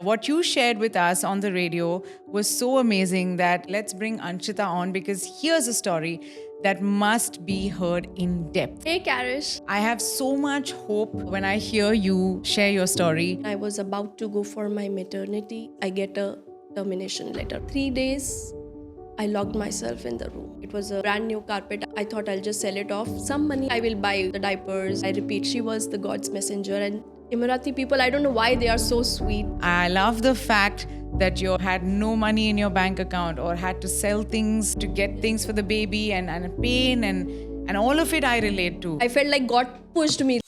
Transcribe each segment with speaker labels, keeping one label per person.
Speaker 1: what you shared with us on the radio was so amazing that let's bring Anshita on because here's a story that must be heard in depth.
Speaker 2: Hey Karish.
Speaker 1: I have so much hope when I hear you share your story.
Speaker 2: I was about to go for my maternity. I get a termination letter. 3 days, I locked myself in the room. It was a brand new carpet. I thought I'll just sell it off. Some money I will buy the diapers. I repeat, she was the God's messenger. And Emirati people, I don't know why they are so sweet.
Speaker 1: I love the fact that you had no money in your bank account or had to sell things to get things for the baby and pain and all of it I relate to.
Speaker 2: I felt like God pushed me.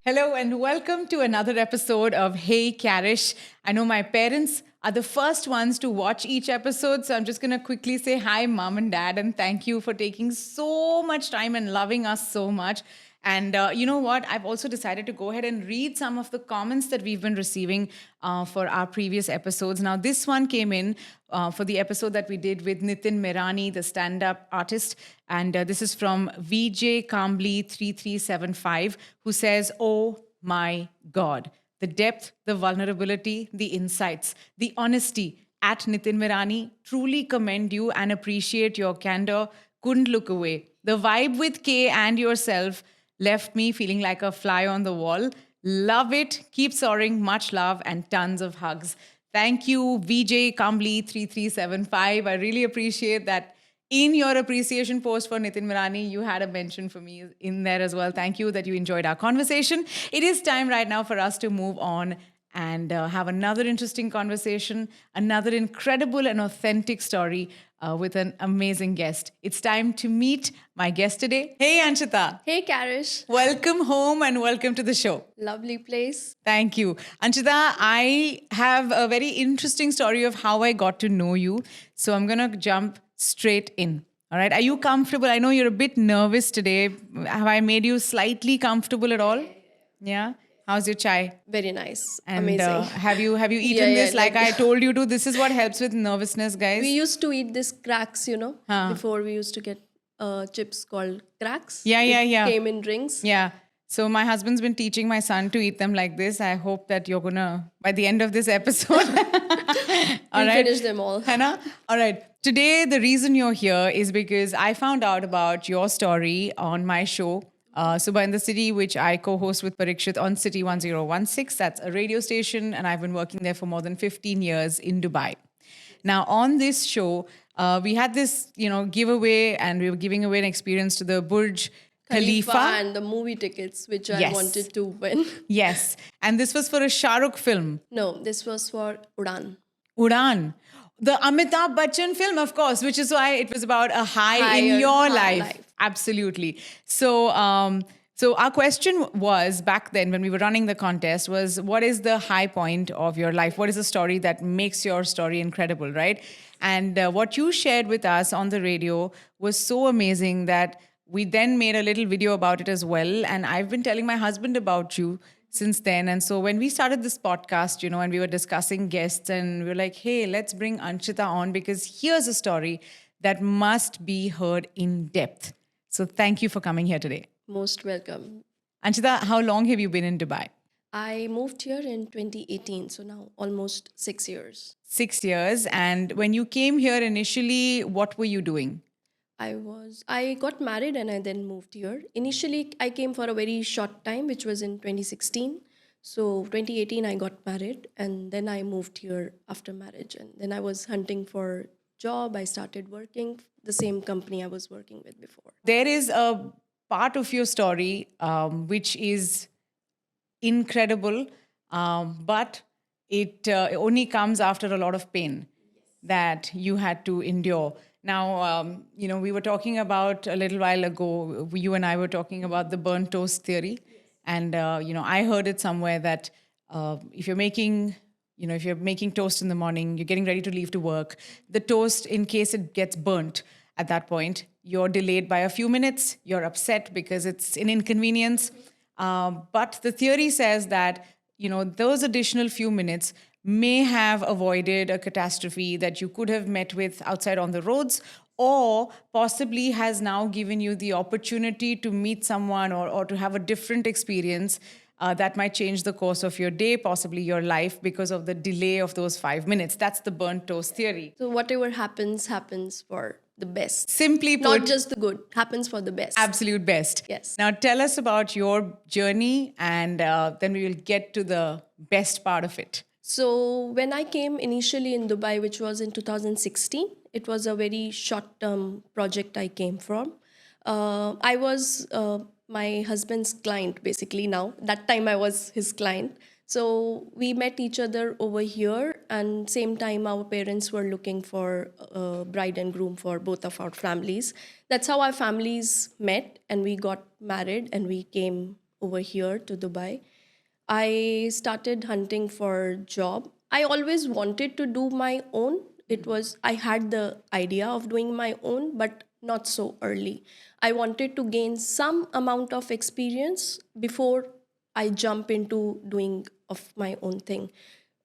Speaker 1: Hello and welcome to another episode of Hey Karish. I know my parents are the first ones to watch each episode, so I'm just going to quickly say hi, Mom and Dad, and thank you for taking so much time and loving us so much. And you know what? I've also decided to go ahead and read some of the comments that we've been receiving for our previous episodes. Now, this one came in for the episode that we did with Nitin Mirani, the stand-up artist. And this is from VJ Kambli 3375, who says, "Oh my God, the depth, the vulnerability, the insights, the honesty at Nitin Mirani. Truly commend you and appreciate your candor. Couldn't look away. The vibe with K and yourself left me feeling like a fly on the wall. Love it. Keep soaring. Much love and tons of hugs." Thank you, VJ Kambli 3375. I really appreciate that. In your appreciation post for Nitin Mirani, you had a mention for me in there as well. Thank you that you enjoyed our conversation. It is time right now for us to move on and have another interesting conversation, another incredible and authentic story with an amazing guest. It's time to meet my guest today. Hey, Anshita.
Speaker 2: Hey Karish.
Speaker 1: Welcome home and welcome to the show.
Speaker 2: Lovely place.
Speaker 1: Thank you. Anshita, I have a very interesting story of how I got to know you. So I'm going to jump straight in. All right. Are you comfortable? I know you're a bit nervous today. Have I made you slightly comfortable at all? Yeah. How's your chai?
Speaker 2: Very nice.
Speaker 1: And
Speaker 2: Amazing.
Speaker 1: have you eaten this like I told you to? This is what helps with nervousness, guys.
Speaker 2: We used to eat this cracks, Before we used to get chips called cracks.
Speaker 1: Yeah.
Speaker 2: Came in rings.
Speaker 1: Yeah. So my husband's been teaching my son to eat them like this. I hope that you're gonna, by the end of this episode,
Speaker 2: We'll finish them all.
Speaker 1: Hannah? All right. Today, the reason you're here is because I found out about your story on my show, Subha in the City, which I co-host with Parikshit on City 1016. That's a radio station, and I've been working there for more than 15 years in Dubai. Now, on this show, we had this, giveaway, and we were giving away an experience to the Burj Khalifa
Speaker 2: and the movie tickets, which I wanted to win.
Speaker 1: Yes. And this was for a Shah Rukh film.
Speaker 2: No, this was for Udan.
Speaker 1: Udan. The Amitabh Bachchan film, of course, which is why it was about a high in your life. Absolutely. So, so our question was back then when we were running the contest was, what is the high point of your life? What is the story that makes your story incredible, right? And what you shared with us on the radio was so amazing that we then made a little video about it as well. And I've been telling my husband about you since then. And so when we started this podcast, and we were discussing guests and we were like, hey, let's bring Anshita on because here's a story that must be heard in depth. So thank you for coming here today.
Speaker 2: Most welcome.
Speaker 1: Anshita, how long have you been in Dubai?
Speaker 2: I moved here in 2018, so now almost 6 years.
Speaker 1: 6 years. And when you came here initially, what were you doing?
Speaker 2: I got married and I then moved here. Initially, I came for a very short time, which was in 2016. So 2018, I got married and then I moved here after marriage. And then I was hunting for job. I started working the same company I was working with before.
Speaker 1: There is a part of your story which is incredible, but it only comes after a lot of pain that you had to endure. Now, we were talking about a little while ago, you and I were talking about the burnt toast theory. And, I heard it somewhere that if you're making toast in the morning, you're getting ready to leave to work, the toast, in case it gets burnt at that point, you're delayed by a few minutes, you're upset because it's an inconvenience. But the theory says that, those additional few minutes may have avoided a catastrophe that you could have met with outside on the roads, or possibly has now given you the opportunity to meet someone or to have a different experience that might change the course of your day, possibly your life, because of the delay of those 5 minutes. That's the burnt toast theory.
Speaker 2: So whatever happens, happens for the best.
Speaker 1: Simply
Speaker 2: Not
Speaker 1: put,
Speaker 2: just the good, happens for the best.
Speaker 1: absolute best.
Speaker 2: Yes.
Speaker 1: Now, tell us about your journey, and then we will get to the best part of it.
Speaker 2: So when I came initially in Dubai, which was in 2016, it was a very short-term project I came from. I was my husband's client basically now. That time I was his client. So we met each other over here, and same time our parents were looking for a bride and groom for both of our families. That's how our families met, and we got married, and we came over here to Dubai. I started hunting for job. I always wanted to do my own. I had the idea of doing my own, but not so early. I wanted to gain some amount of experience before I jump into doing of my own thing.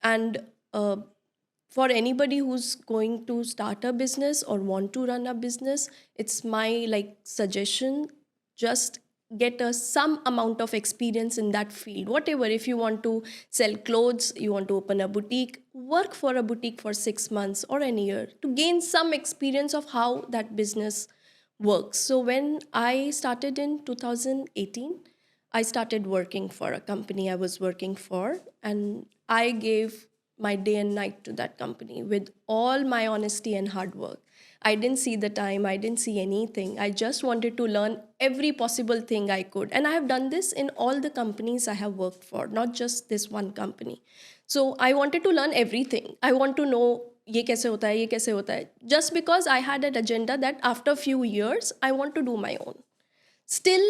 Speaker 2: And for anybody who's going to start a business or want to run a business, it's my like suggestion, just get a some amount of experience in that field. Whatever, if you want to sell clothes, you want to open a boutique, work for a boutique for 6 months or a year to gain some experience of how that business works. So when I started in 2018, I started working for a company I was working for, and I gave my day and night to that company with all my honesty and hard work. I didn't see the time, I didn't see anything. I just wanted to learn every possible thing I could. And I have done this in all the companies I have worked for, not just this one company. So I wanted to learn everything. I want to know ये कैसे होता है, ये कैसे होता है. Just because I had an agenda that after a few years, I want to do my own. Still,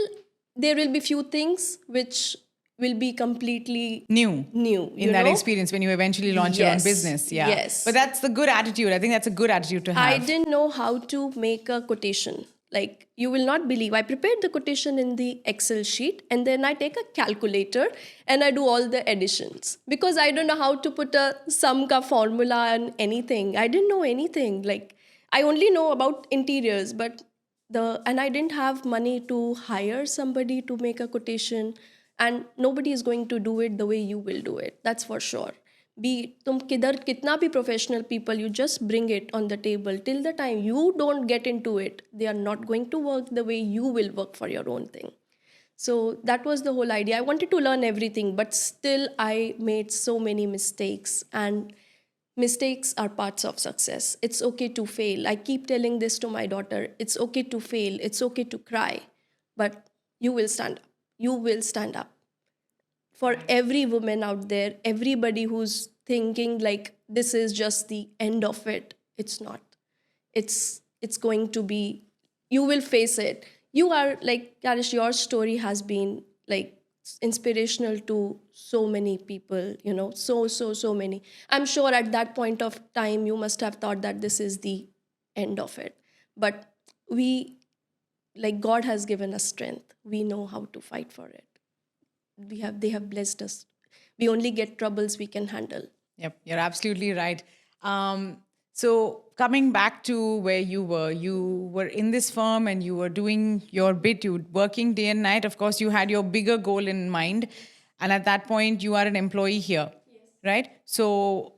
Speaker 2: there will be few things which will be completely
Speaker 1: New
Speaker 2: you
Speaker 1: in that
Speaker 2: know?
Speaker 1: experience when you eventually launch your own
Speaker 2: Yes,
Speaker 1: business. Yeah.
Speaker 2: yes.
Speaker 1: But that's the good attitude. I think that's a good attitude to have.
Speaker 2: I didn't know how to make a quotation. Like, you will not believe. I prepared the quotation in the Excel sheet, and then I take a calculator and I do all the additions because I don't know how to put a sum ka formula and anything. I didn't know anything. Like, I only know about interiors, but and I didn't have money to hire somebody to make a quotation, and nobody is going to do it the way you will do it. That's for sure. Be तुम किधर कितना भी professional people, you just bring it on the table. Till the time you don't get into it, they are not going to work the way you will work for your own thing. So that was the whole idea. I wanted to learn everything, but still I made so many mistakes, and mistakes are parts of success. It's okay to fail. I keep telling this to my daughter. It's okay to fail. It's okay to cry, but you will stand up. You will stand up. For every woman out there, everybody who's thinking like this is just the end of it, it's not. It's going to be, you will face it. You are like, Karish, your story has been like inspirational to so many people, so many. I'm sure at that point of time you must have thought that this is the end of it. But we, like, God has given us strength. We know how to fight for it. They have blessed us. We only get troubles we can handle.
Speaker 1: Yep, you're absolutely right. So coming back to where you were in this firm and you were doing your bit, you were working day and night. Of course, you had your bigger goal in mind. And at that point, you are an employee here, right? So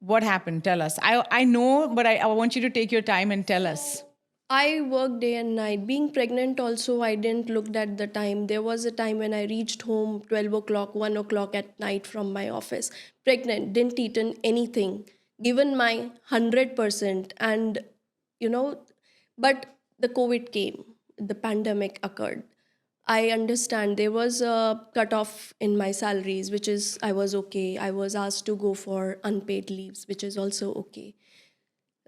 Speaker 1: what happened? Tell us. I know, but I want you to take your time and tell us.
Speaker 2: I worked day and night. Being pregnant also, I didn't look at the time. There was a time when I reached home 12 o'clock, 1 o'clock at night from my office. Pregnant, didn't eaten anything, given my 100%. And, but the COVID came, the pandemic occurred. I understand there was a cutoff in my salaries, which is, I was okay. I was asked to go for unpaid leaves, which is also okay.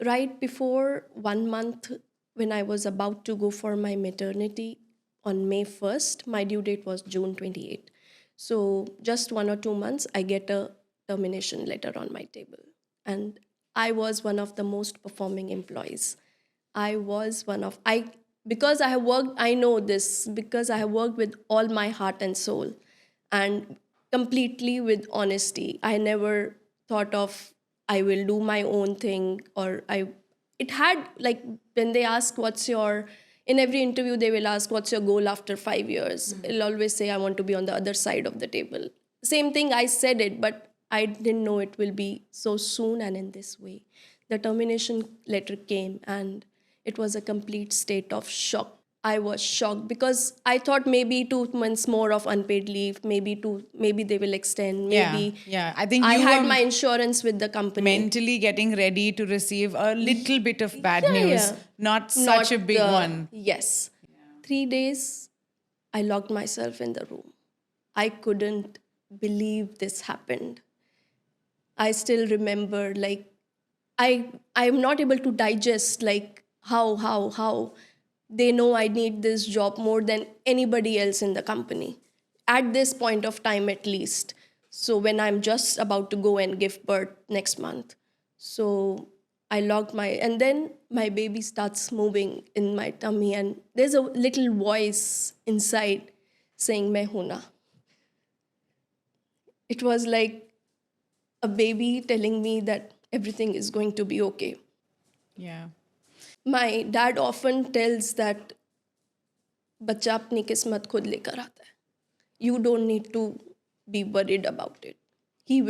Speaker 2: Right before 1 month, when I was about to go for my maternity on May 1st, my due date was June 28th. So just 1 or 2 months, I get a termination letter on my table. And I was one of the most performing employees. Because I have worked, I know this, because I have worked with all my heart and soul and completely with honesty. I never thought of I will do my own thing, or it had, like, when they ask what's your, in every interview they will ask what's your goal after 5 years. I'll always say I want to be on the other side of the table. Same thing, I said it, but I didn't know it will be so soon and in this way. The termination letter came and it was a complete state of shock. I was shocked because I thought maybe 2 months more of unpaid leave, maybe they will extend,
Speaker 1: Yeah,
Speaker 2: maybe
Speaker 1: yeah. I think
Speaker 2: I
Speaker 1: you
Speaker 2: had
Speaker 1: were
Speaker 2: my insurance with the company.
Speaker 1: mentally getting ready to receive a little bit of bad news,
Speaker 2: Yeah.
Speaker 1: not such
Speaker 2: Not
Speaker 1: a big
Speaker 2: the,
Speaker 1: one.
Speaker 2: yes. 3 days, I locked myself in the room. I couldn't believe this happened. I still remember, like, I'm not able to digest, like, how they know I need this job more than anybody else in the company at this point of time, at least. So when I'm just about to go and give birth next month, so I logged my, and then my baby starts moving in my tummy, and there's a little voice inside saying "मैं हूं ना." It was like a baby telling me that everything is going to be okay.
Speaker 1: Yeah.
Speaker 2: My dad often tells that बच्चा अपनी किस्मत खुद लेकर आता है. You don't need to be worried about it. He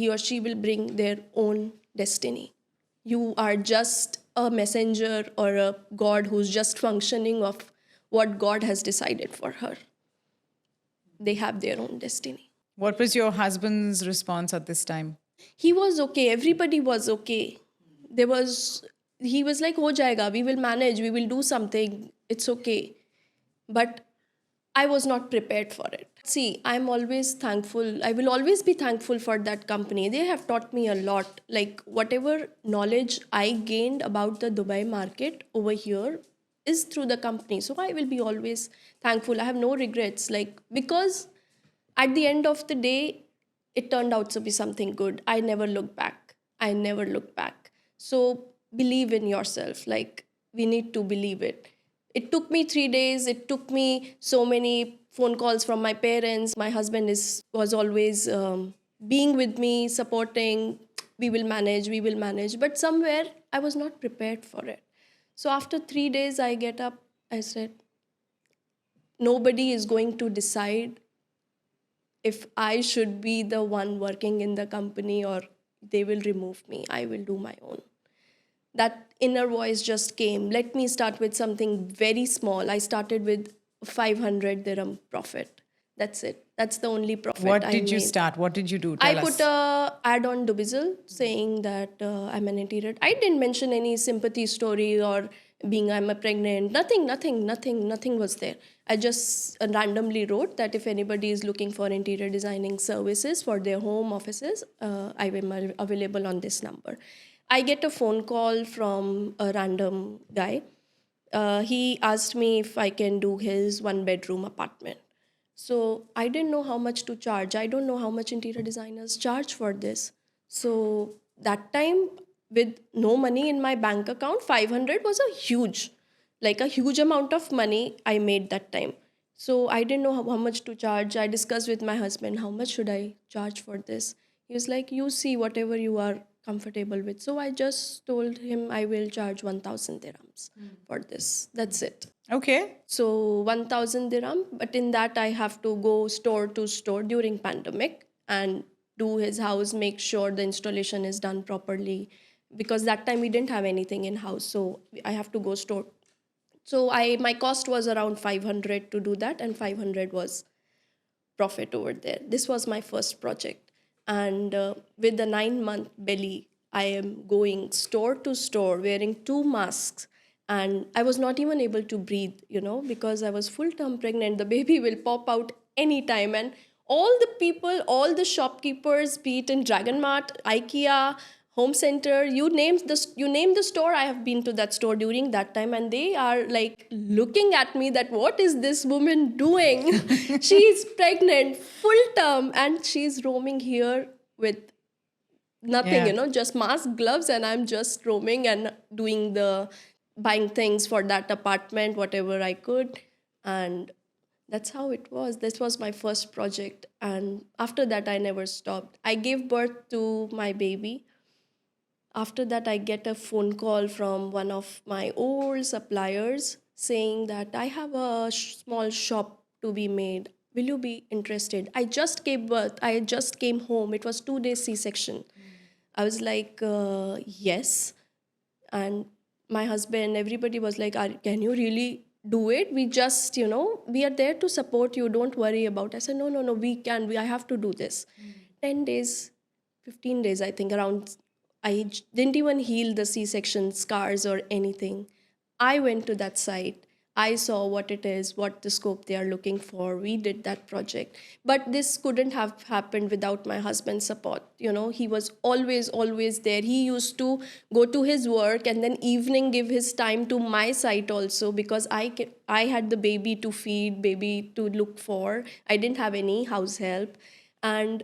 Speaker 2: or she will bring their own destiny. You are just a messenger or a God who's just functioning of what God has decided for her. They have their own destiny.
Speaker 1: What was your husband's response at this time?
Speaker 2: He was okay. Everybody was okay. He was like, ho jayega, we will manage, we will do something, it's okay. But I was not prepared for it. See, I'm always thankful. I will always be thankful for that company. They have taught me a lot. Like, whatever knowledge I gained about the Dubai market over here is through the company. So I will be always thankful. I have no regrets. Like, because at the end of the day, it turned out to be something good. I never looked back. I never looked back. So believe in yourself. Like, we need to believe it. It took me 3 days. It took me so many phone calls from my parents. My husband was always being with me, supporting. We will manage, we will manage. But somewhere I was not prepared for it. So after 3 days, I get up. I said, nobody is going to decide if I should be the one working in the company or they will remove me. I will do my own. That inner voice just came. Let me start with something very small. I started with 500 dirham profit. That's it. That's the only profit
Speaker 1: What
Speaker 2: I
Speaker 1: did you
Speaker 2: made.
Speaker 1: start? What did you do?
Speaker 2: I
Speaker 1: Tell
Speaker 2: put
Speaker 1: us.
Speaker 2: a ad on Dubizzle saying that I'm an interior. I didn't mention any sympathy story or being I'm a pregnant. Nothing was there. I just randomly wrote that if anybody is looking for interior designing services for their home offices, I am available on this number. I get a phone call from a random guy. He asked me if I can do his 1 bedroom apartment. So I didn't know how much to charge. I don't know how much interior designers charge for this. So that time, with no money in my bank account, 500 was a huge amount of money I made that time. So I didn't know how much to charge. I discussed with my husband, how much should I charge for this? He was like, you see whatever you are comfortable with. So I just told him I will charge 1,000 dirhams for this. That's it.
Speaker 1: Okay.
Speaker 2: So 1,000 dirham, but in that I have to go store to store during pandemic and do his house, make sure the installation is done properly, because that time we didn't have anything in house. So I have to go store. So my cost was around 500 to do that, and 500 was profit over there. This was my first project. And with the 9-month belly, I am going store to store wearing 2 masks. And I was not even able to breathe, because I was full term pregnant. The baby will pop out anytime. And all the people, all the shopkeepers, be it in Dragon Mart, IKEA, home center, you name the store, I have been to that store during that time, and they are like looking at me that what is this woman doing? She's pregnant full term and she's roaming here with nothing,
Speaker 1: Yeah.
Speaker 2: just mask, gloves, and I'm just roaming and buying things for that apartment, whatever I could. And that's how it was. This was my first project, and after that I never stopped. I gave birth to my baby. After that, I get a phone call from one of my old suppliers saying that I have a small shop to be made. Will you be interested? I just gave birth. I just came home. It was 2 days C-section. I was like, yes. And my husband, everybody was like, can you really do it? We just, we are there to support you. Don't worry about it. I said, no, no, no, we can. I have to do this. 10 days, 15 days, I think, around. Didn't even heal the C-section scars or anything. I went to that site. I saw what it is, what the scope they are looking for. We did that project. But this couldn't have happened without my husband's support. He was always, always there. He used to go to his work and then evening give his time to my site also, because I had the baby to feed, baby to look for. I didn't have any house help. And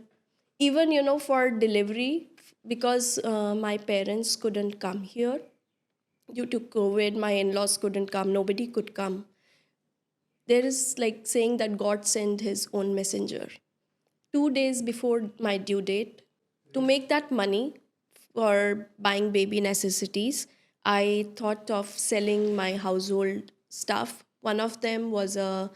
Speaker 2: even, for delivery, because my parents couldn't come here due to COVID, my in-laws couldn't come, nobody could come. There is like saying that God sent his own messenger. 2 days before my due date, to make that money for buying baby necessities, I thought of selling my household stuff. One of them was a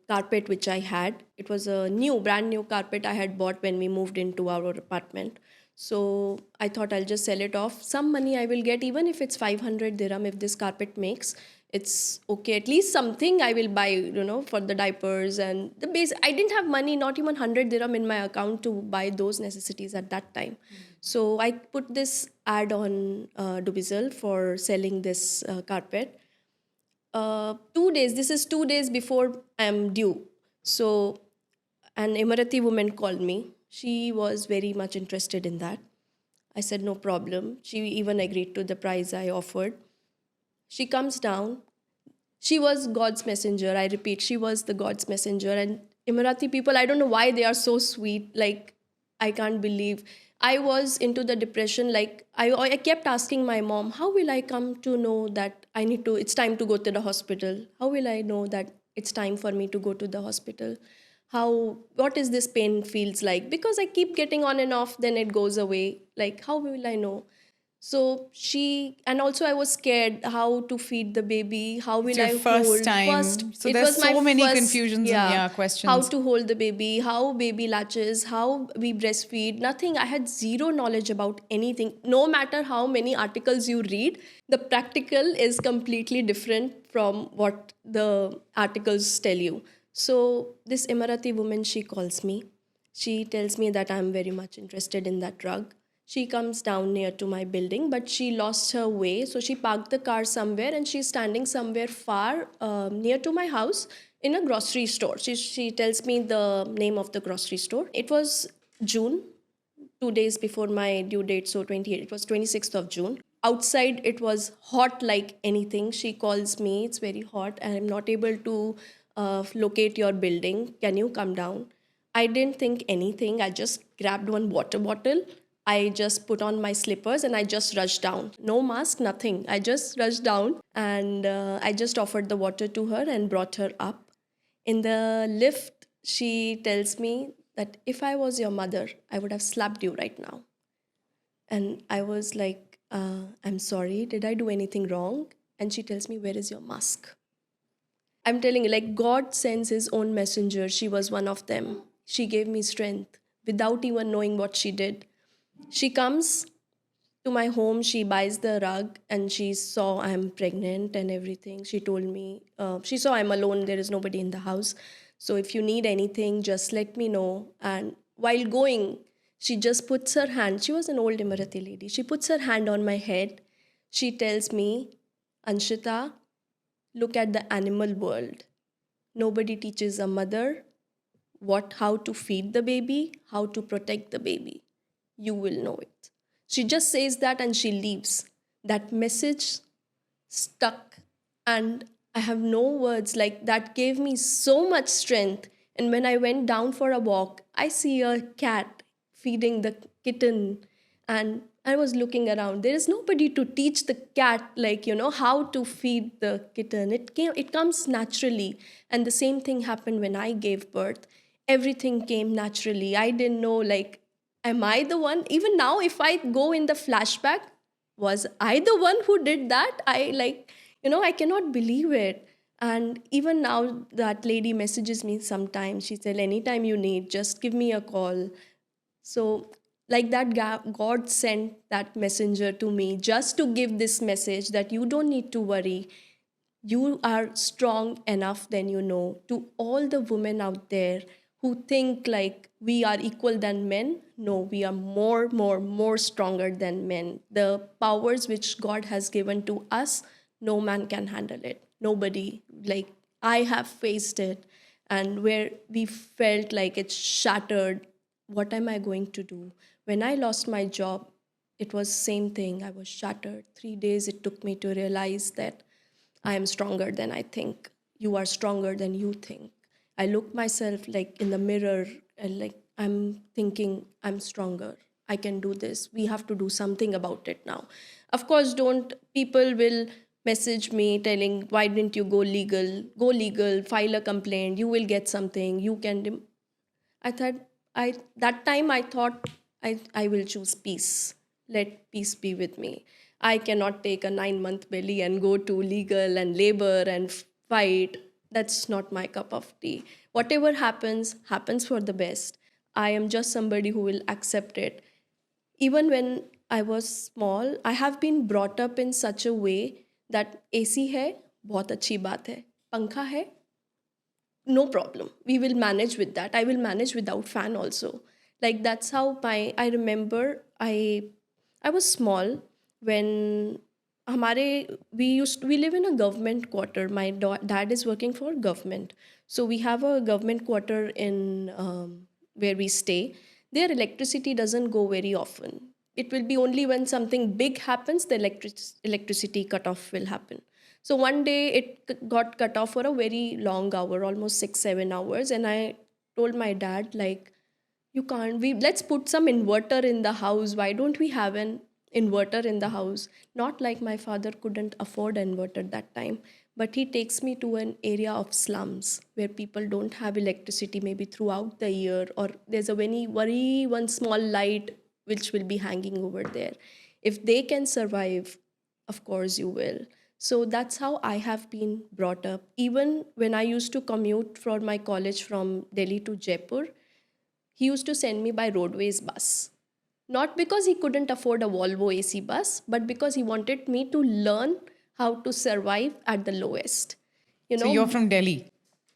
Speaker 2: carpet which I had. It was a brand new carpet I had bought when we moved into our apartment. So I thought I'll just sell it off. Some money I will get, even if it's 500 dirham, if this carpet makes, it's okay. At least something I will buy, for the diapers and the base. I didn't have money, not even 100 dirham in my account to buy those necessities at that time. So I put this ad on Dubizzle for selling this carpet. 2 days, this is 2 days before I'm due. So an Emirati woman called me. She was very much interested in that. I said, no problem. She even agreed to the price I offered. She comes down. She was God's messenger. I repeat, she was the God's messenger. And Emirati people, I don't know why they are so sweet. Like, I can't believe. I was into the depression. Like, I kept asking my mom, how will I come to know that it's time to go to the hospital? How will I know that it's time for me to go to the hospital? What is this pain feels like? Because I keep getting on and off, then it goes away. Like, how will I know? So and also I was scared how to feed the baby, how
Speaker 1: It's
Speaker 2: will
Speaker 1: your
Speaker 2: I
Speaker 1: first
Speaker 2: hold. First,
Speaker 1: time. So
Speaker 2: it
Speaker 1: there's
Speaker 2: was my
Speaker 1: so many
Speaker 2: first,
Speaker 1: confusions and
Speaker 2: yeah,
Speaker 1: yeah,
Speaker 2: how
Speaker 1: questions.
Speaker 2: to hold the baby, how baby latches, how we breastfeed, nothing. I had zero knowledge about anything. No matter how many articles you read, the practical is completely different from what the articles tell you. So this Emirati woman, she calls me. She tells me that I'm very much interested in that drug. She comes down near to my building, but she lost her way. So she parked the car somewhere and she's standing somewhere far near to my house in a grocery store. She tells me the name of the grocery store. It was June, 2 days before my due date, so 28, it was 26th of June. Outside, it was hot like anything. She calls me, it's very hot, and I'm not able to locate your building. Can you come down? I didn't think anything. I just grabbed one water bottle. I just put on my slippers and I just rushed down. No mask, nothing. I just rushed down and I just offered the water to her and brought her up. In the lift, she tells me that if I was your mother, I would have slapped you right now. And I was like, I'm sorry, did I do anything wrong? And she tells me, where is your mask? I'm telling you, like, God sends his own messenger. She was one of them. She gave me strength without even knowing what she did. She comes to my home, she buys the rug, and she saw I'm pregnant and everything. She told me, she saw I'm alone, there is nobody in the house. So if you need anything, just let me know. And while going, she just puts her hand, she was an old Emirati lady, she puts her hand on my head. She tells me, Anshita, look at the animal world. Nobody teaches a mother how to feed the baby, how to protect the baby. You will know it. She just says that and she leaves. That message stuck, and I have no words. Like, that gave me so much strength. And when I went down for a walk, I see a cat feeding the kitten, and I was looking around. There is nobody to teach the cat, like, how to feed the kitten. It comes naturally. And the same thing happened when I gave birth. Everything came naturally. I didn't know, like, Am I the one? Even now, if I go in the flashback, was I the one who did that? I like, I cannot believe it. And even now, that lady messages me sometimes. She said, anytime you need, just give me a call. So, like that, God sent that messenger to me just to give this message that you don't need to worry. You are strong enough, then to all the women out there who think like we are equal than men. No, we are more stronger than men. The powers which God has given to us, no man can handle it. Nobody. Like, I have faced it, and where we felt like it's shattered. What am I going to do? When I lost my job, it was same thing. I was shattered. 3 days it took me to realize that I am stronger than I think. You are stronger than you think. I look myself like in the mirror and like I'm thinking I'm stronger. I can do this. We have to do something about it now. Of course, don't people will message me telling, why didn't you go legal? Go legal, file a complaint, you will get something. You can. I thought I that time I thought I will choose peace. Let peace be with me. I cannot take a 9 month belly and go to legal and labor and fight. That's not my cup of tea. Whatever happens, happens for the best. I am just somebody who will accept it. Even when I was small, I have been brought up in such a way that AC है बहुत अच्छी बात है, पंखा है no problem, we will manage with that. I will manage without fan also. Like, that's how I remember I was small when hamare we live in a government quarter. My dad is working for government, so we have a government quarter in where we stay. Their electricity doesn't go very often. It will be only when something big happens, the electricity cut off will happen. So one day it got cut off for a very long hour, almost 6 7 hours, and I told my dad, like, you can't. We let's put some inverter in the house. Why don't we have an inverter in the house? Not like my father couldn't afford an inverter that time, but he takes me to an area of slums where people don't have electricity maybe throughout the year, or there's a very one small light which will be hanging over there. If they can survive, of course you will. So that's how I have been brought up. Even when I used to commute for my college from Delhi to Jaipur, he used to send me by roadways bus. Not because he couldn't afford a Volvo AC bus, but because he wanted me to learn how to survive at the lowest. You
Speaker 1: So you're
Speaker 2: know,
Speaker 1: from Delhi.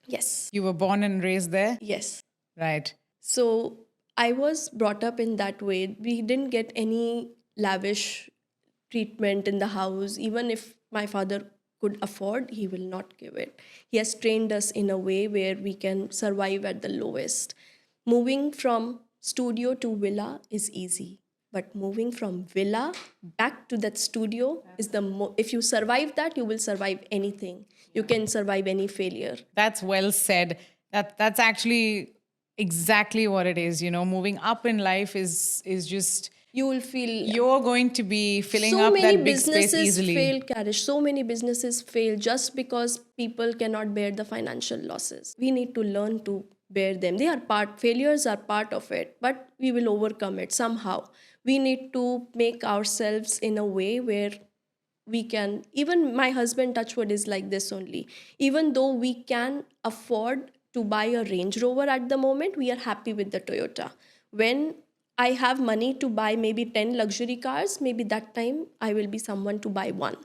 Speaker 2: yes,
Speaker 1: You were born and raised there?
Speaker 2: yes.
Speaker 1: Right.
Speaker 2: So I was brought up in that way. We didn't get any lavish treatment in the house. Even if my father could afford, he will not give it. He has trained us in a way where we can survive at the lowest. Moving from studio to villa is easy, but moving from villa back to that studio is if you survive that, you will survive anything. You can survive any failure.
Speaker 1: That's well said. That's actually exactly what it is. Moving up in life is just
Speaker 2: You will feel.
Speaker 1: you're going to be filling
Speaker 2: So
Speaker 1: up
Speaker 2: many
Speaker 1: that big space
Speaker 2: businesses
Speaker 1: easily.
Speaker 2: fail, Karish. So many businesses fail just because people cannot bear the financial losses. We need to learn to bear them. Failures are part of it, but we will overcome it somehow. We need to make ourselves in a way where we can. Even my husband, touchwood, is like this only. Even though we can afford to buy a Range Rover at the moment, we are happy with the Toyota. When I have money to buy maybe 10 luxury cars, maybe that time I will be someone to buy one.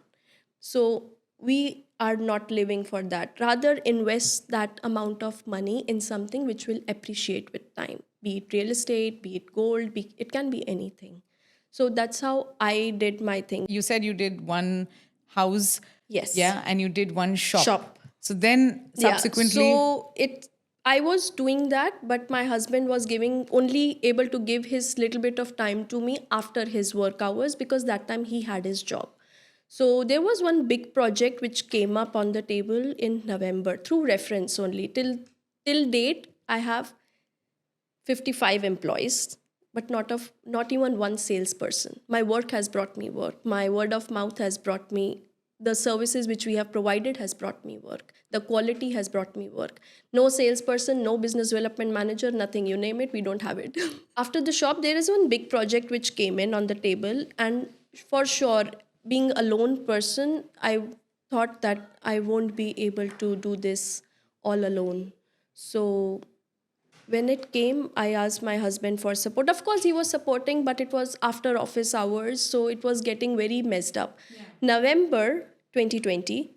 Speaker 2: So we are not living for that. Rather, invest that amount of money in something which will appreciate with time, be it real estate, be it gold, it can be anything. So that's how I did my thing.
Speaker 1: You said you did one house,
Speaker 2: Yes.
Speaker 1: yeah, and you did one shop.
Speaker 2: Shop.
Speaker 1: So then
Speaker 2: Yeah.
Speaker 1: subsequently,
Speaker 2: So I was doing that, but my husband was only able to give his little bit of time to me after his work hours, because that time he had his job. So there was one big project which came up on the table in November through reference only. Till date, I have 55 employees, but not even one salesperson. My work has brought me work. My word of mouth has brought me the services which we have provided has brought me work. The quality has brought me work. No salesperson, no business development manager, nothing. You name it, we don't have it. After the shop, there is one big project which came in on the table. And for sure, being a lone person, I thought that I won't be able to do this all alone. So when it came, I asked my husband for support. Of course, he was supporting, but it was after office hours, so it was getting very messed up. Yeah. November 2020,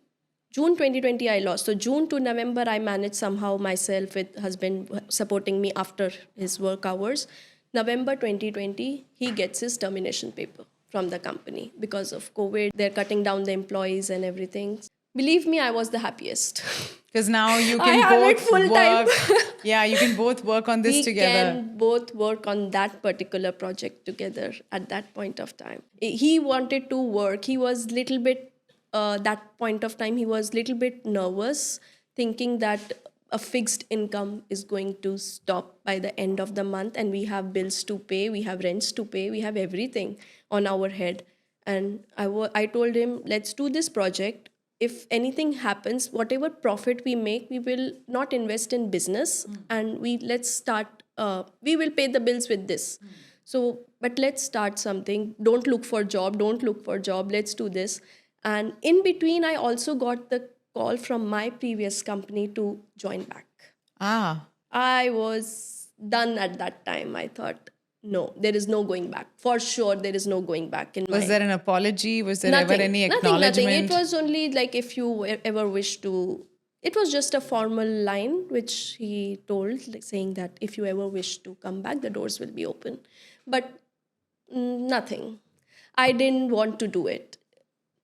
Speaker 2: June 2020, I lost. So June to November, I managed somehow myself with husband supporting me after his work hours. November 2020, he gets his termination paper from the company because of COVID. They're cutting down the employees and everything. Believe me, I was the happiest.
Speaker 1: Because now you
Speaker 2: I
Speaker 1: can
Speaker 2: have it
Speaker 1: both
Speaker 2: full time.
Speaker 1: work. Yeah, you can both work on this
Speaker 2: We
Speaker 1: together.
Speaker 2: can both work on that particular project together at that point of time. He wanted to work. He was little bit, that point of time, he was little bit nervous, thinking that a fixed income is going to stop by the end of the month, and we have bills to pay, we have rents to pay, we have everything on our head. And I told him, let's do this project. If anything happens, whatever profit we make, we will not invest in business, and let's start, we will pay the bills with this. So, but let's start something. Don't look for job, let's do this. And in between, I also got the call from my previous company to join back.
Speaker 1: Ah.
Speaker 2: I was done at that time. I thought, no, there is no going back. For sure, there is no going back.
Speaker 1: Was there an apology? Was there ever any acknowledgement?
Speaker 2: Nothing. It was only like, if you ever wish to, it was just a formal line which he told, like saying that if you ever wish to come back, the doors will be open. But nothing. I didn't want to do it.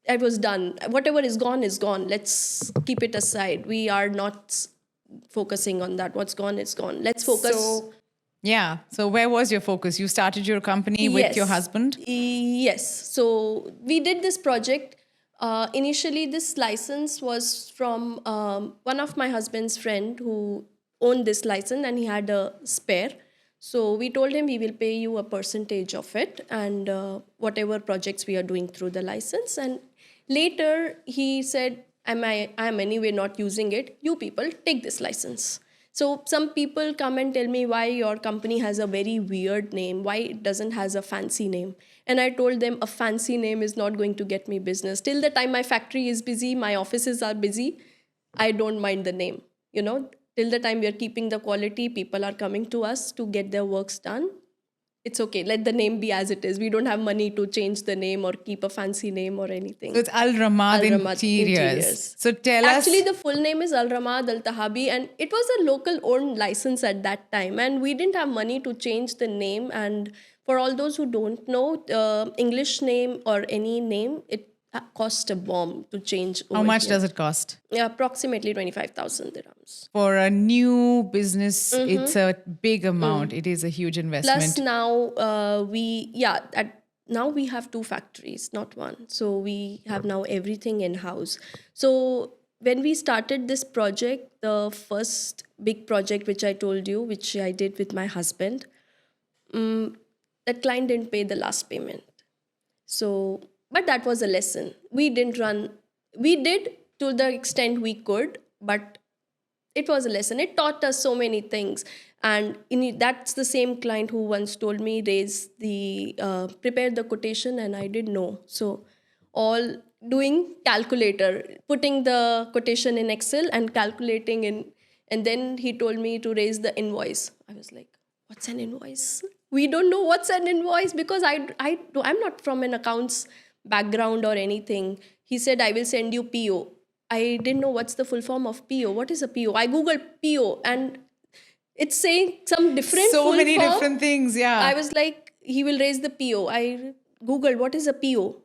Speaker 2: I was done. Whatever is gone is gone. Let's keep it aside. We are not focusing on that. What's gone is gone. Let's focus.
Speaker 1: Yeah. So where was your focus? You started your company with your husband?
Speaker 2: Yes. So we did this project. Initially, this license was from one of my husband's friend who owned this license, and he had a spare. So we told him we will pay you a percentage of it, and whatever projects we are doing through the license. And later he said, I am anyway not using it. You people take this license. So some people come and tell me why your company has a very weird name, why it doesn't has a fancy name. And I told them a fancy name is not going to get me business. Till the time my factory is busy, my offices are busy, I don't mind the name. Till the time we are keeping the quality, people are coming to us to get their works done. It's okay. Let the name be as it is. We don't have money to change the name or keep a fancy name or anything.
Speaker 1: So it's Al Ramad Interiors. So tell us.
Speaker 2: Actually, the full name is Al Ramad Al Tahabi, and it was a local owned license at that time. And we didn't have money to change the name. And for all those who don't know, English name or any name, it cost a bomb to change.
Speaker 1: How much does it cost?
Speaker 2: Approximately 25,000 dirhams.
Speaker 1: For a new business, it's a big amount. It is a huge investment.
Speaker 2: Plus now now we have 2 factories, not one. So we have now everything in-house. So when we started this project, the first big project which I told you, which I did with my husband, that client didn't pay the last payment. So, but that was a lesson. We did to the extent we could, but it was a lesson. It taught us so many things. And that's the same client who once told me, prepare the quotation, and I didn't know. So all doing calculator, putting the quotation in Excel and calculating and then he told me to raise the invoice. I was like, what's an invoice? We don't know what's an invoice, because I'm not from an accounts background or anything. He said, I will send you PO. I didn't know what's the full form of PO. What is a PO? I googled PO and it's saying some different
Speaker 1: so
Speaker 2: full
Speaker 1: many
Speaker 2: form.
Speaker 1: Different things, yeah.
Speaker 2: I was like, he will raise the PO. I googled, what is a PO?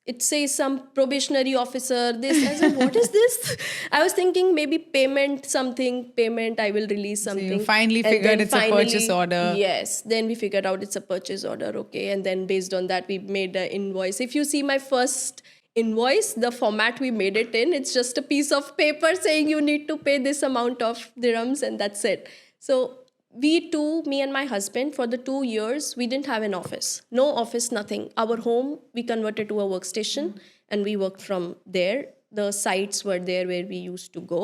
Speaker 2: It says some probationary officer, this. I said, what is this? I was thinking maybe payment, I will release something.
Speaker 1: So you finally figured it's a purchase order.
Speaker 2: Yes. Then we figured out it's a purchase order. Okay. And then based on that, we made an invoice. If you see my first invoice, the format we made it in, it's just a piece of paper saying you need to pay this amount of dirhams and that's it. So me and my husband, for the 2 years, we didn't have an office. No office, nothing. Our home, we converted to a workstation and we worked from there. The sites were there where we used to go.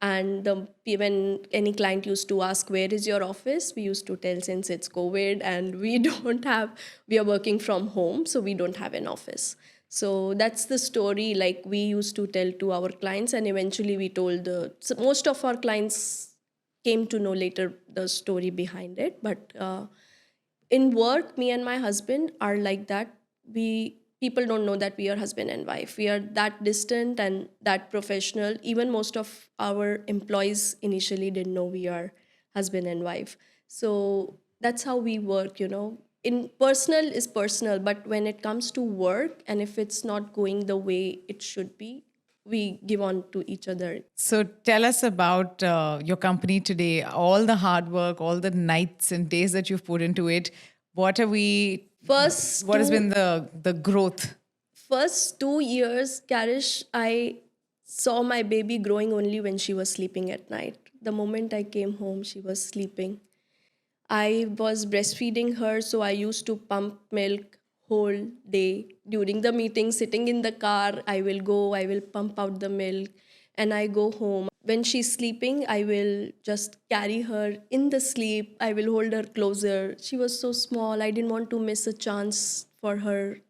Speaker 2: And when any client used to ask, where is your office? We used to tell, since it's COVID and we are working from home, so we don't have an office. So that's the story like we used to tell to our clients. And eventually we told so most of our clients came to know later the story behind it. But in work, me and my husband are like that. People don't know that we are husband and wife. We are that distant and that professional. Even most of our employees initially didn't know we are husband and wife. So that's how we work, In personal is personal, but when it comes to work, and if it's not going the way it should be, we give on to each other.
Speaker 1: So tell us about your company today, all the hard work, all the nights and days that you've put into it. What are we
Speaker 2: First
Speaker 1: what has
Speaker 2: two
Speaker 1: been the growth?
Speaker 2: First 2 years, Karish, I saw my baby growing only when she was sleeping at night. The moment I came home, she was sleeping. I was breastfeeding her, so I used to pump milk whole day. During the meeting, sitting in the car, I will pump out the milk, and I go home. When she's sleeping, I will just carry her in the sleep. I will hold her closer. She was so small. I didn't want to miss a chance for her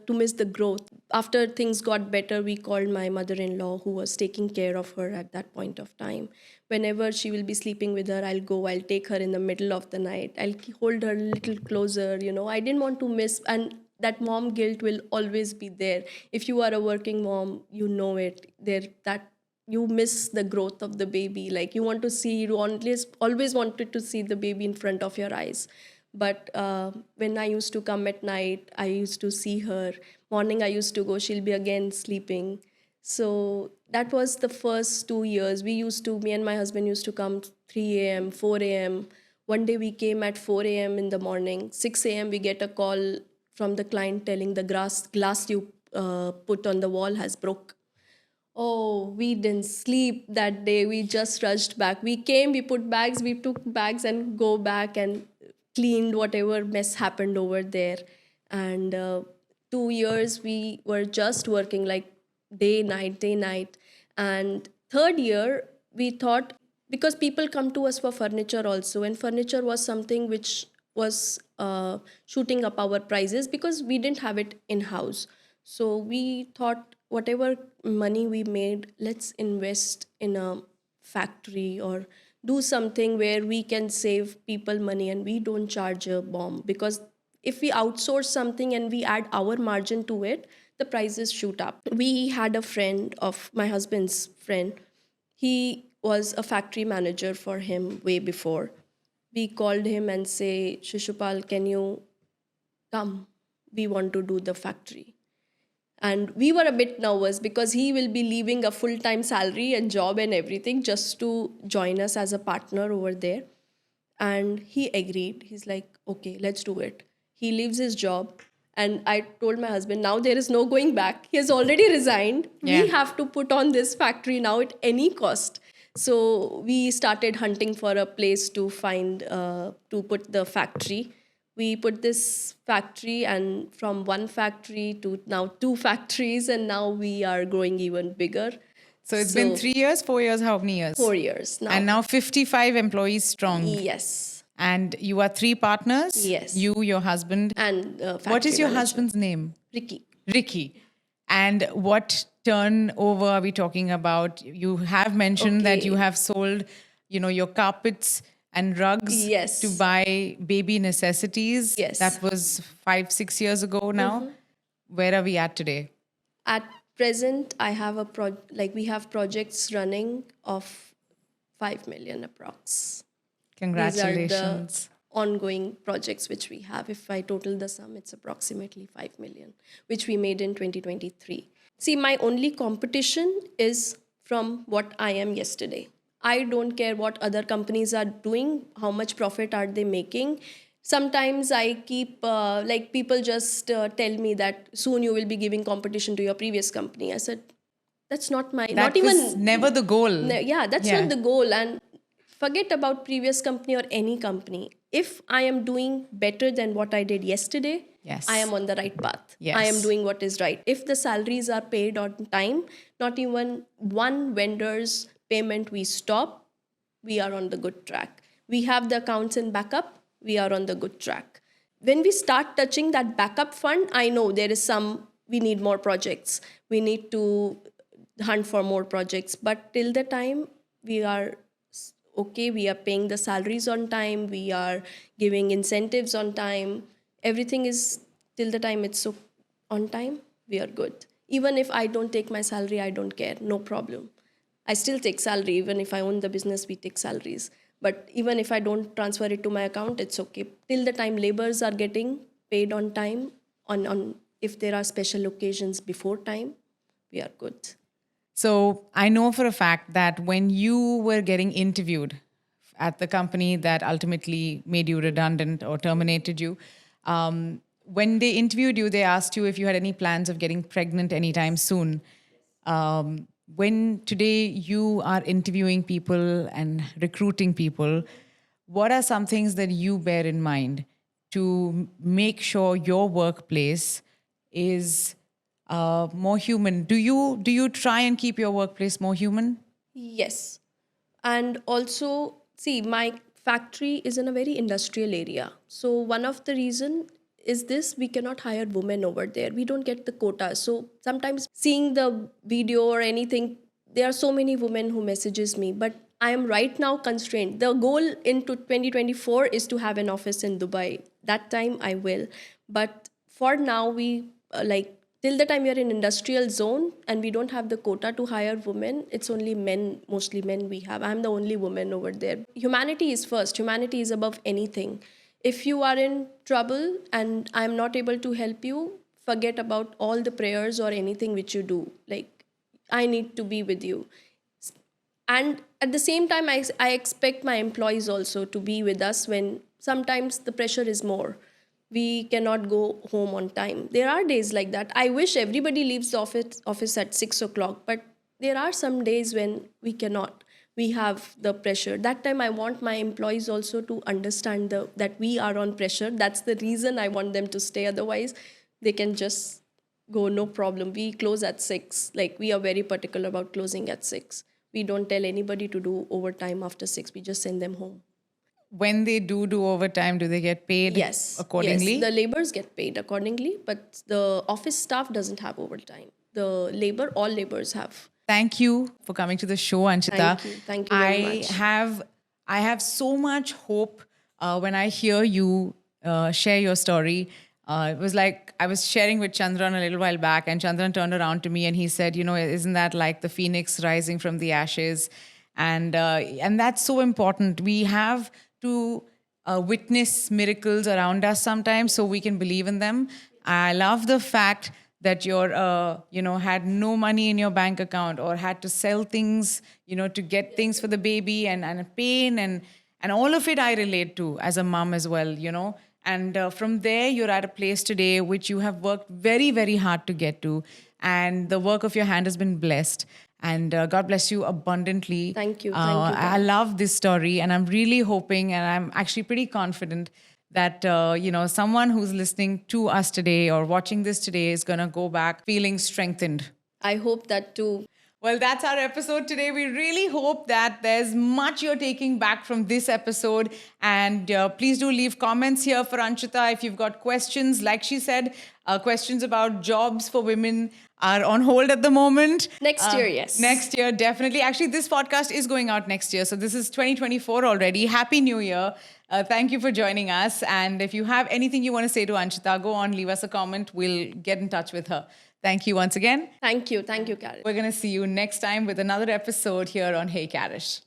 Speaker 2: to miss the growth. After things got better, we called my mother-in-law, who was taking care of her at that point of time. Whenever she will be sleeping with her, I'll take her in the middle of the night. I'll hold her a little closer. I didn't want to miss, and that mom guilt will always be there. If you are a working mom, you know it. That you miss the growth of the baby. Like you always wanted to see the baby in front of your eyes. But when I used to come at night, I used to see her. Morning, I used to go, she'll be again sleeping. So that was the first 2 years. Me and my husband used to come 3 a.m., 4 a.m. One day we came at 4 a.m. in the morning. 6 a.m. we get a call from the client telling the glass you put on the wall has broke. Oh, we didn't sleep that day. We just rushed back. We came, we took bags and go back and cleaned whatever mess happened over there. And 2 years we were just working like day, night, day, night. And third year, we thought, because people come to us for furniture also, and furniture was something which was shooting up our prices because we didn't have it in house. So we thought, whatever money we made, let's invest in a factory or do something where we can save people money and we don't charge a bomb. Because if we outsource something and we add our margin to it, the prices shoot up. We had a friend of my husband's friend. He was a factory manager for him way before. We called him and say, Shishupal, can you come? We want to do the factory. And we were a bit nervous because he will be leaving a full-time salary and job and everything just to join us as a partner over there. And he agreed. He's like, okay, let's do it. He leaves his job. And I told my husband, now there is no going back. He has already resigned.
Speaker 1: Yeah.
Speaker 2: We have to put on this factory now at any cost. So we started hunting for a place to find, to put the factory. We put this factory, and from one factory to now 2 factories, and now we are growing even bigger.
Speaker 1: So it's been 3 years, 4 years, how many years?
Speaker 2: 4 years now.
Speaker 1: And now 55 employees strong.
Speaker 2: Yes.
Speaker 1: And you are 3 partners?
Speaker 2: Yes.
Speaker 1: You, your husband.
Speaker 2: And
Speaker 1: What is your
Speaker 2: manager.
Speaker 1: husband's name?
Speaker 2: Ricky.
Speaker 1: Ricky. And what turnover are we talking about? You have mentioned that you have sold, your carpets and rugs
Speaker 2: Yes.
Speaker 1: to buy baby necessities.
Speaker 2: Yes.
Speaker 1: That was 5-6 years ago now. Where are we at today?
Speaker 2: At present, I have we have projects running of 5 million approx.
Speaker 1: Congratulations.
Speaker 2: These are the ongoing projects which we have. If I total the sum, it's approximately 5 million, which we made in 2023. See, my only competition is from what I am yesterday. I don't care what other companies are doing, how much profit are they making. Sometimes I keep, people just tell me that soon you will be giving competition to your previous company. I said, that's not my,
Speaker 1: That
Speaker 2: not
Speaker 1: was
Speaker 2: even,
Speaker 1: never the goal.
Speaker 2: that's not the goal. And forget about previous company or any company. if I am doing better than what I did yesterday,
Speaker 1: Yes.
Speaker 2: I am on the right path.
Speaker 1: Yes.
Speaker 2: I am doing what is right. If the salaries are paid on time, not even one vendor's payment we stop, we are on the good track. We have the accounts in backup, we are on the good track. When we start touching that backup fund, I know there is we need more projects. We need to hunt for more projects. But till the time we are okay, we are paying the salaries on time, we are giving incentives on time, everything is till the time it's so on time, we are good. Even if I don't take my salary, I don't care, no problem. I still take salary. Even if I own the business, we take salaries. But even if I don't transfer it to my account, it's okay. Till the time laborers are getting paid on time, on if there are special occasions before time, we are good.
Speaker 1: So I know for a fact that when you were getting interviewed at the company that ultimately made you redundant or terminated you, when they interviewed you, they asked you if you had any plans of getting pregnant anytime soon. When today you are interviewing people and recruiting people, what are some things that you bear in mind to make sure your workplace is more human? Do you try and keep your workplace more human?
Speaker 2: Yes. And also, see, my factory is in a very industrial area. So one of the reason is this, we cannot hire women over there. We don't get the quota. So sometimes seeing the video or anything, there are so many women who messages me, but I am right now constrained. The goal into 2024 is to have an office in Dubai. That time I will. But for now, we till the time we are in industrial zone and we don't have the quota to hire women, it's only men, mostly men we have. I'm the only woman over there. Humanity is first. Humanity is above anything. If you are in trouble and I'm not able to help you, forget about all the prayers or anything which you do. Like, I need to be with you. And at the same time, I expect my employees also to be with us when sometimes the pressure is more. We cannot go home on time. There are days like that. I wish everybody leaves the office at 6 o'clock, but there are some days when we cannot. We have the pressure. That time I want my employees also to understand that we are on pressure. That's the reason I want them to stay. Otherwise, they can just go, no problem. We close at 6. Like, we are very particular about closing at 6. We don't tell anybody to do overtime after 6. We just send them home.
Speaker 1: When they do overtime, do they get paid accordingly?
Speaker 2: Yes, the laborers get paid accordingly, but the office staff doesn't have overtime. All laborers have.
Speaker 1: Thank you for coming to the show, Anshita.
Speaker 2: Thank you very much.
Speaker 1: I have so much hope when I hear you share your story. It was like I was sharing with Chandran a little while back, and Chandran turned around to me and he said, isn't that like the phoenix rising from the ashes? And that's so important. We have to witness miracles around us sometimes so we can believe in them. I love the fact that you're, had no money in your bank account or had to sell things, to get things for the baby and pain and all of it I relate to as a mom as well. And from there, you're at a place today which you have worked very, very hard to get to. And the work of your hand has been blessed. And God bless you abundantly.
Speaker 2: Thank you.
Speaker 1: I love this story. And I'm really hoping, and I'm actually pretty confident that, someone who's listening to us today or watching this today is going to go back feeling strengthened.
Speaker 2: I hope that too.
Speaker 1: Well, that's our episode today. We really hope that there's much you're taking back from this episode. And please do leave comments here for Anshita if you've got questions. Like she said, questions about jobs for women are on hold at the moment.
Speaker 2: Next year, yes.
Speaker 1: Next year, definitely. Actually, this podcast is going out next year. So this is 2024 already. Happy New Year. Thank you for joining us. And if you have anything you want to say to Anshita, go on, leave us a comment. We'll get in touch with her. Thank you once again.
Speaker 2: Thank you, Karish.
Speaker 1: We're going to see you next time with another episode here on Hey Karish.